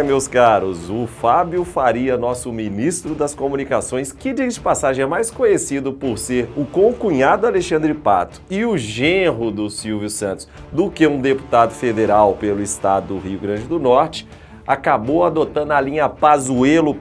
Meus caros, o Fábio Faria, nosso ministro das Comunicações, que, diga de passagem, é mais conhecido por ser o concunhado Alexandre Pato e o genro do Silvio Santos do que um deputado federal pelo estado do Rio Grande do Norte, acabou adotando a linha Pazuello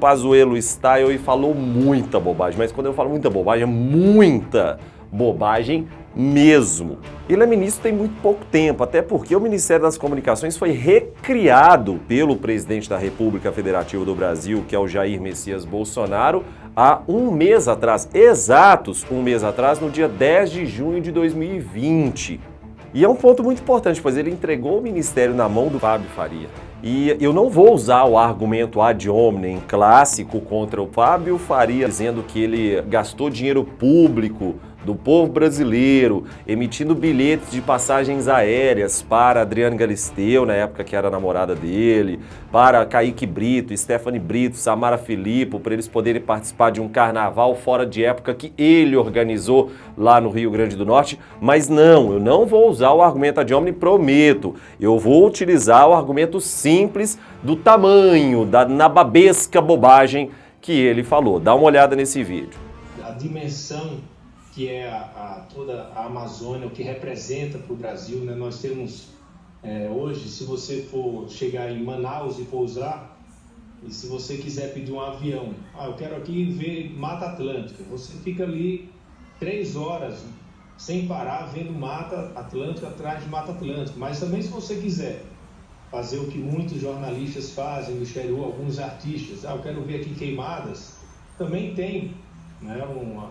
Style e falou muita bobagem. Mas quando eu falo muita bobagem, é muita bobagem mesmo. Ele é ministro tem muito pouco tempo, até porque o Ministério das Comunicações foi recriado pelo presidente da República Federativa do Brasil, que é o Jair Messias Bolsonaro, há um mês atrás, exatos um mês atrás, no dia 10 de junho de 2020. E é um ponto muito importante, pois ele entregou o ministério na mão do Fábio Faria. E eu não vou usar o argumento ad hominem clássico contra o Fábio Faria, dizendo que ele gastou dinheiro público do povo brasileiro, emitindo bilhetes de passagens aéreas para Adriane Galisteu, na época que era a namorada dele, para Kaique Brito, Stephanie Brito, Samara Filippo, para eles poderem participar de um carnaval fora de época que ele organizou lá no Rio Grande do Norte. Mas não, eu não vou usar o argumento ad hominem, prometo. Eu vou utilizar o argumento simples do tamanho, da nababesca bobagem que ele falou. Dá uma olhada nesse vídeo. A dimensão que é toda a Amazônia, o que representa para o Brasil, né? Nós temos, hoje, se você for chegar em Manaus e pousar, e se você quiser pedir um avião, eu quero aqui ver Mata Atlântica, você fica ali 3 horas sem parar vendo Mata Atlântica atrás de Mata Atlântica. Mas também, se você quiser fazer o que muitos jornalistas fazem no exterior, alguns artistas, eu quero ver aqui queimadas, também tem.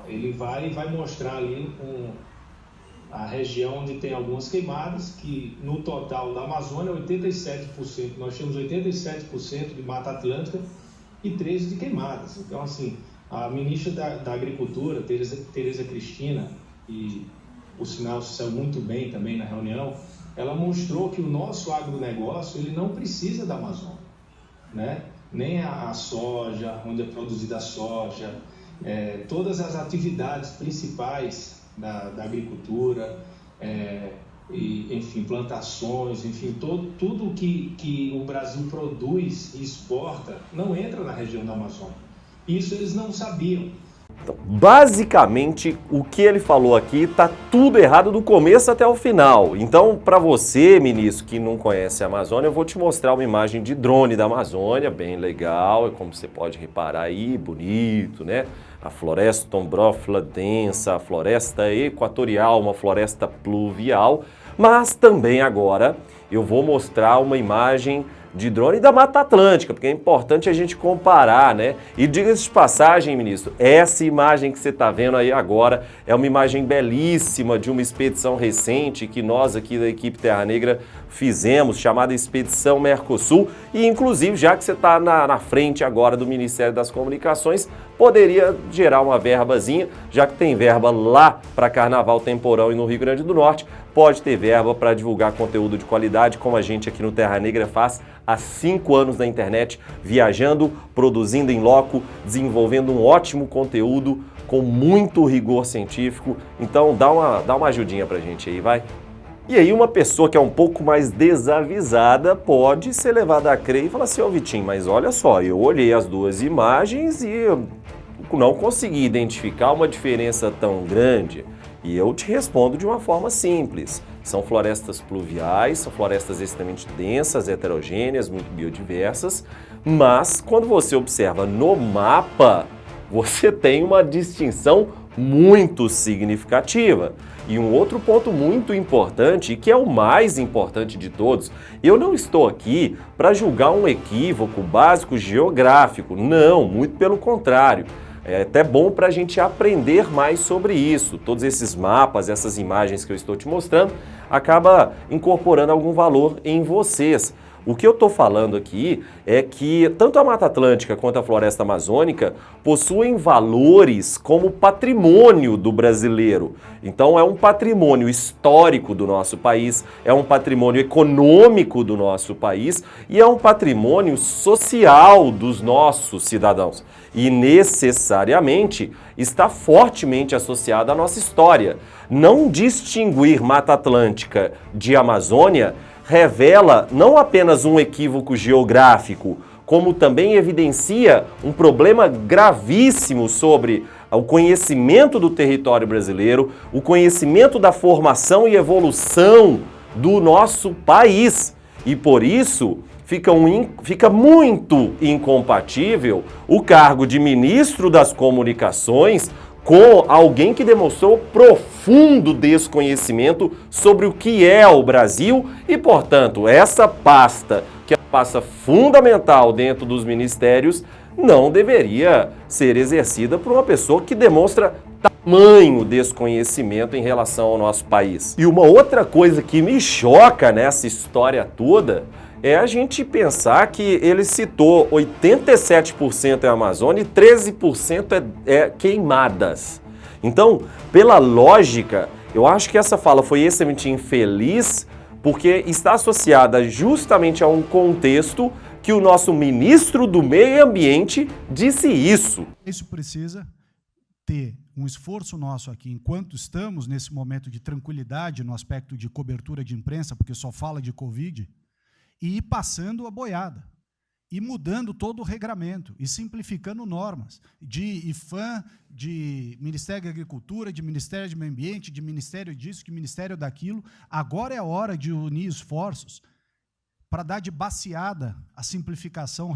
Ele vai mostrar ali a região onde tem algumas queimadas, que no total da Amazônia 87%, nós temos 87% de Mata Atlântica e 13% de queimadas. Então, assim, a ministra da Agricultura, Tereza Cristina, e o sinal saiu muito bem também na reunião, ela mostrou que o nosso agronegócio ele não precisa da Amazônia, né? Nem a soja, onde é produzida a soja, todas as atividades principais da agricultura, enfim, plantações, enfim, tudo que o Brasil produz e exporta não entra na região da Amazônia. Isso eles não sabiam. Então, basicamente, o que ele falou aqui está tudo errado do começo até o final. Então, para você, ministro, que não conhece a Amazônia, eu vou te mostrar uma imagem de drone da Amazônia, bem legal, como você pode reparar aí, bonito, né? A floresta ombrófila densa, a floresta equatorial, uma floresta pluvial, mas também agora eu vou mostrar uma imagem de drone da Mata Atlântica, porque é importante a gente comparar, né? E diga-se de passagem, ministro, essa imagem que você está vendo aí agora é uma imagem belíssima de uma expedição recente que nós aqui da equipe Terra Negra fizemos, chamada Expedição Mercosul, e inclusive, já que você está na frente agora do Ministério das Comunicações, poderia gerar uma verbazinha, já que tem verba lá para Carnaval Temporão e no Rio Grande do Norte, pode ter verba para divulgar conteúdo de qualidade, como a gente aqui no Terra Negra faz há 5 anos na internet, viajando, produzindo em loco, desenvolvendo um ótimo conteúdo com muito rigor científico. Então dá uma ajudinha pra gente aí, vai? E aí uma pessoa que é um pouco mais desavisada pode ser levada a crer e falar assim, Vitinho, mas olha só, eu olhei as duas imagens e eu não consegui identificar uma diferença tão grande. E eu te respondo de uma forma simples. São florestas pluviais, são florestas extremamente densas, heterogêneas, muito biodiversas, mas quando você observa no mapa, você tem uma distinção muito significativa. E um outro ponto muito importante, e que é o mais importante de todos, eu não estou aqui para julgar um equívoco básico geográfico, não, muito pelo contrário. É até bom para a gente aprender mais sobre isso. Todos esses mapas, essas imagens que eu estou te mostrando, acaba incorporando algum valor em vocês. O que eu estou falando aqui é que tanto a Mata Atlântica quanto a Floresta Amazônica possuem valores como patrimônio do brasileiro. Então é um patrimônio histórico do nosso país, é um patrimônio econômico do nosso país e é um patrimônio social dos nossos cidadãos. E necessariamente está fortemente associado à nossa história. Não distinguir Mata Atlântica de Amazônia revela não apenas um equívoco geográfico, como também evidencia um problema gravíssimo sobre o conhecimento do território brasileiro, o conhecimento da formação e evolução do nosso país. E por isso fica muito incompatível o cargo de ministro das Comunicações com alguém que demonstrou profundo desconhecimento sobre o que é o Brasil e, portanto, essa pasta, que é uma pasta fundamental dentro dos ministérios, não deveria ser exercida por uma pessoa que demonstra tamanho desconhecimento em relação ao nosso país. E uma outra coisa que me choca nessa história toda é a gente pensar que ele citou 87% é Amazônia e 13% é queimadas. Então, pela lógica, eu acho que essa fala foi extremamente infeliz porque está associada justamente a um contexto que o nosso ministro do Meio Ambiente disse isso. Isso precisa ter um esforço nosso aqui, enquanto estamos nesse momento de tranquilidade no aspecto de cobertura de imprensa, porque só fala de Covid, e ir passando a boiada, e mudando todo o regramento, e simplificando normas, de IFAM, de Ministério da Agricultura, de Ministério do Meio Ambiente, de Ministério disso, de Ministério daquilo. Agora é a hora de unir esforços para dar de baseada a simplificação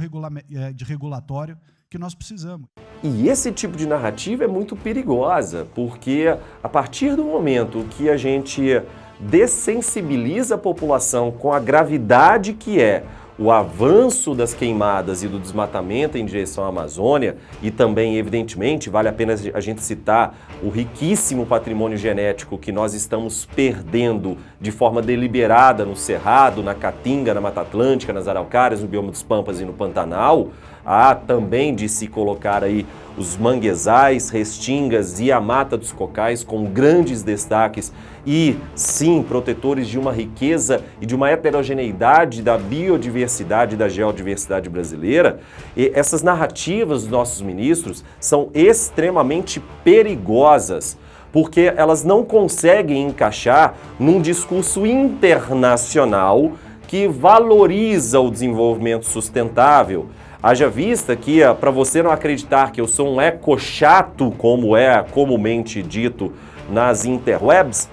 de regulatório que nós precisamos. E esse tipo de narrativa é muito perigosa, porque a partir do momento que a gente dessensibiliza a população com a gravidade que é o avanço das queimadas e do desmatamento em direção à Amazônia, e também, evidentemente, vale a pena a gente citar o riquíssimo patrimônio genético que nós estamos perdendo de forma deliberada no Cerrado, na Caatinga, na Mata Atlântica, nas Araucárias, no bioma dos Pampas e no Pantanal. Há também de se colocar aí os manguezais, restingas e a Mata dos Cocais com grandes destaques e, sim, protetores de uma riqueza e de uma heterogeneidade da biodiversidade e da geodiversidade brasileira. E essas narrativas dos nossos ministros são extremamente perigosas, porque elas não conseguem encaixar num discurso internacional que valoriza o desenvolvimento sustentável. Haja vista que, para você não acreditar que eu sou um ecochato, como é comumente dito nas interwebs,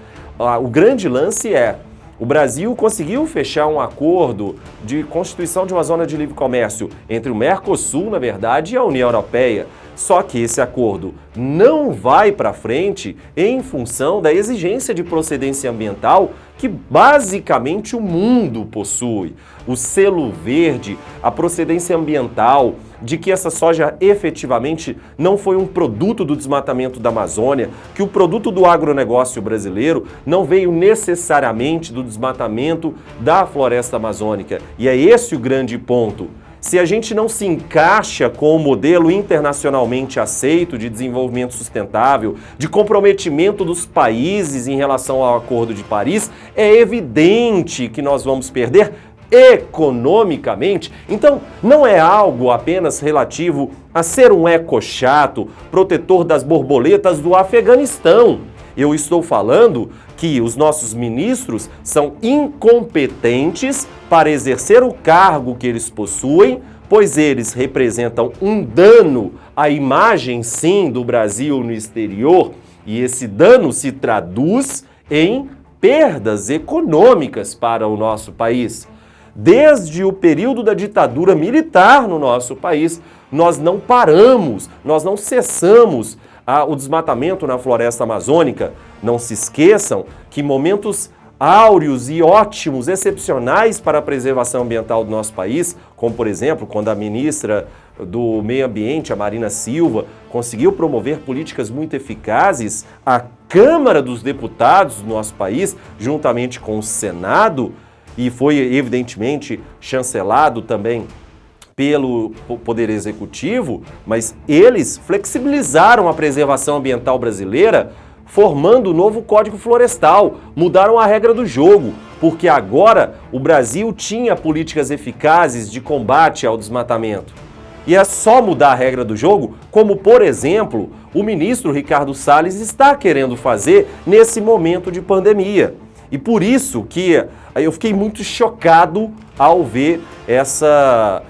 o grande lance é: o Brasil conseguiu fechar um acordo de constituição de uma zona de livre comércio entre o Mercosul, na verdade, e a União Europeia. Só que esse acordo não vai para frente em função da exigência de procedência ambiental que basicamente o mundo possui. O selo verde, a procedência ambiental, de que essa soja efetivamente não foi um produto do desmatamento da Amazônia, que o produto do agronegócio brasileiro não veio necessariamente do desmatamento da floresta amazônica. E é esse o grande ponto. Se a gente não se encaixa com o modelo internacionalmente aceito de desenvolvimento sustentável, de comprometimento dos países em relação ao Acordo de Paris, é evidente que nós vamos perder economicamente. Então, não é algo apenas relativo a ser um ecochato, protetor das borboletas do Afeganistão. Eu estou falando que os nossos ministros são incompetentes para exercer o cargo que eles possuem, pois eles representam um dano à imagem, sim, do Brasil no exterior, e esse dano se traduz em perdas econômicas para o nosso país. Desde o período da ditadura militar no nosso país, nós não paramos, nós não cessamos o desmatamento na floresta amazônica. Não se esqueçam que momentos áureos e ótimos, excepcionais para a preservação ambiental do nosso país, como por exemplo, quando a ministra do Meio Ambiente, a Marina Silva, conseguiu promover políticas muito eficazes, a Câmara dos Deputados do nosso país, juntamente com o Senado, e foi evidentemente chancelado também pelo Poder Executivo, mas eles flexibilizaram a preservação ambiental brasileira, formando o novo Código Florestal, mudaram a regra do jogo, porque agora o Brasil tinha políticas eficazes de combate ao desmatamento. E é só mudar a regra do jogo, como, por exemplo, o ministro Ricardo Salles está querendo fazer nesse momento de pandemia. E por isso que eu fiquei muito chocado ao ver essa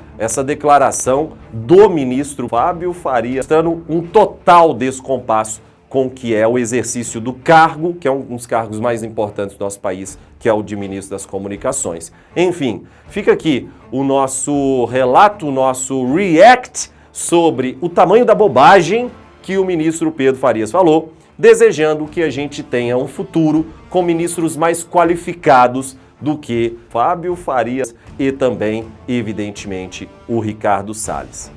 declaração do ministro Fábio Faria, mostrando um total descompasso com o que é o exercício do cargo, que é um dos cargos mais importantes do nosso país, que é o de ministro das Comunicações. Enfim, fica aqui o nosso relato, o nosso react sobre o tamanho da bobagem que o ministro Pedro Farias falou, desejando que a gente tenha um futuro com ministros mais qualificados do que Fábio Farias e também, evidentemente, o Ricardo Salles.